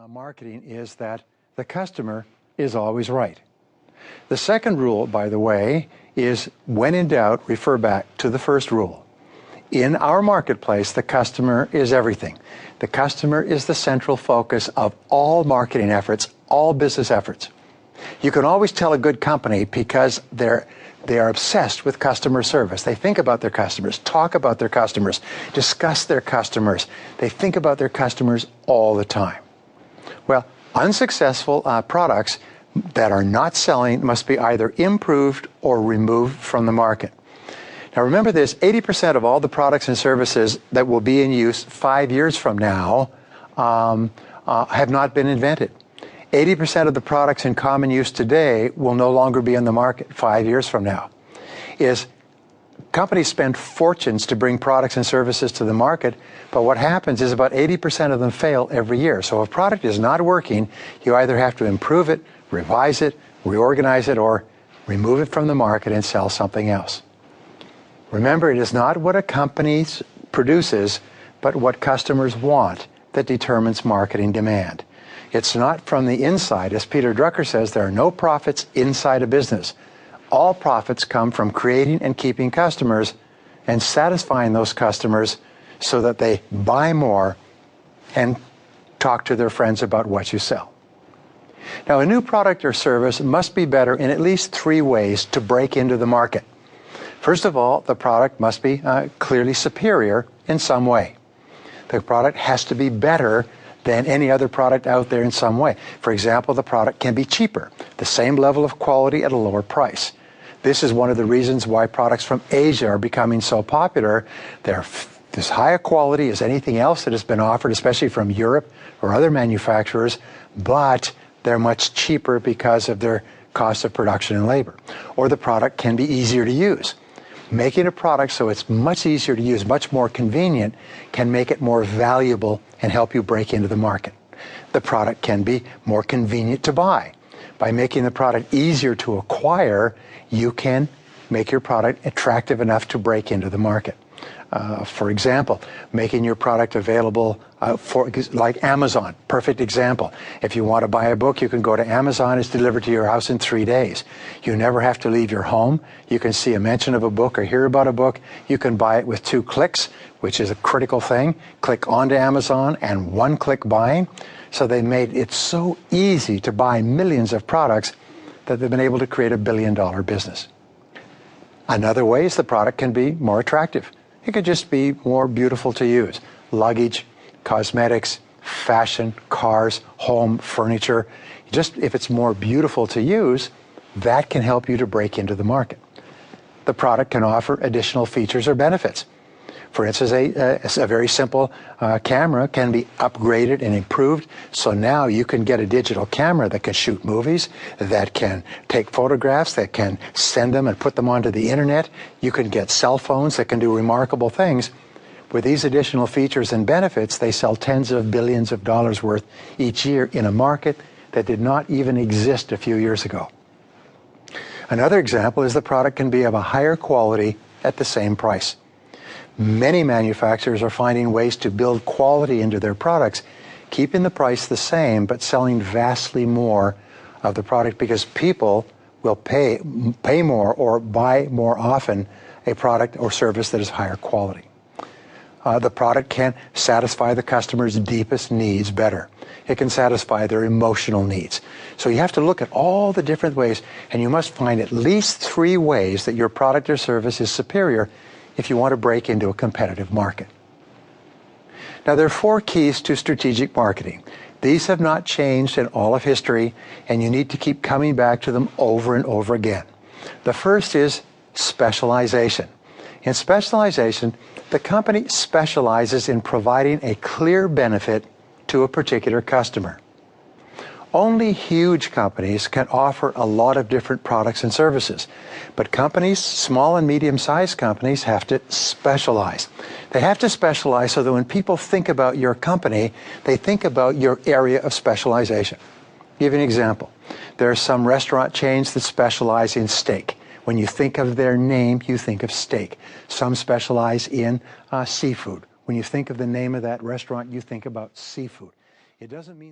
marketing is that the customer is always right. The second rule, by the way, is when in doubt, refer back to the first rule. In our marketplace, the customer is everything. The customer is the central focus of all marketing efforts, all business efforts. You can always tell a good company because they are obsessed with customer service. They think about their customers, talk about their customers, discuss their customers. They think about their customers all the time. Well, unsuccessful products that are not selling must be either improved or removed from the market. Now remember this, 80% of all the products and services that will be in use 5 years from now have not been invented. 80% of the products in common use today will no longer be in the market 5 years from now. Companies spend fortunes to bring products and services to the market, but what happens is about 80% of them fail every year. So if a product is not working, you either have to improve it, revise it, reorganize it, or remove it from the market and sell something else. Remember, it is not what a company produces, but what customers want that determines marketing demand. It's not from the inside. As Peter Drucker says, there are no profits inside a business. All profits come from creating and keeping customers and satisfying those customers so that they buy more and talk to their friends about what you sell. Now, a new product or service must be better in at least 3 ways to break into the market. First of all, the product must be clearly superior in some way. The product has to be better than any other product out there in some way. For example, the product can be cheaper, the same level of quality at a lower price. This is one of the reasons why products from Asia are becoming so popular. They're as high a quality as anything else that has been offered, especially from Europe or other manufacturers, but they're much cheaper because of their cost of production and labor. Or the product can be easier to use. Making a product so it's much easier to use, much more convenient, can make it more valuable and help you break into the market. The product can be more convenient to buy. By making the product easier to acquire, you can make your product attractive enough to break into the market. For example, making your product available like Amazon, perfect example. If you want to buy a book, you can go to Amazon. It's delivered to your house in 3 days. You never have to leave your home. You can see a mention of a book or hear about a book. You can buy it with 2 clicks, which is a critical thing. Click onto Amazon and 1-click buying. So they made it so easy to buy millions of products that they've been able to create $1 billion business. Another way is the product can be more attractive. It could just be more beautiful to use. Luggage, cosmetics, fashion, cars, home, furniture. Just if it's more beautiful to use, that can help you to break into the market. The product can offer additional features or benefits. For instance, a very simple camera can be upgraded and improved. So now you can get a digital camera that can shoot movies, that can take photographs, that can send them and put them onto the internet. You can get cell phones that can do remarkable things. With these additional features and benefits, they sell tens of billions of dollars worth each year in a market that did not even exist a few years ago. Another example is the product can be of a higher quality at the same price. Many manufacturers are finding ways to build quality into their products, keeping the price the same, but selling vastly more of the product because people will pay more or buy more often a product or service that is higher quality. The product can satisfy the customer's deepest needs better. It can satisfy their emotional needs. So you have to look at all the different ways, and you must find at least 3 ways that your product or service is superior if you want to break into a competitive market. Now, there are 4 keys to strategic marketing. These have not changed in all of history, and you need to keep coming back to them over and over again. The first is specialization. In specialization, the company specializes in providing a clear benefit to a particular customer. Only huge companies can offer a lot of different products and services. But companies, small and medium-sized companies, have to specialize. They have to specialize so that when people think about your company, they think about your area of specialization. I'll give you an example. There are some restaurant chains that specialize in steak. When you think of their name, you think of steak. Some specialize in seafood. When you think of the name of that restaurant, you think about seafood. It doesn't mean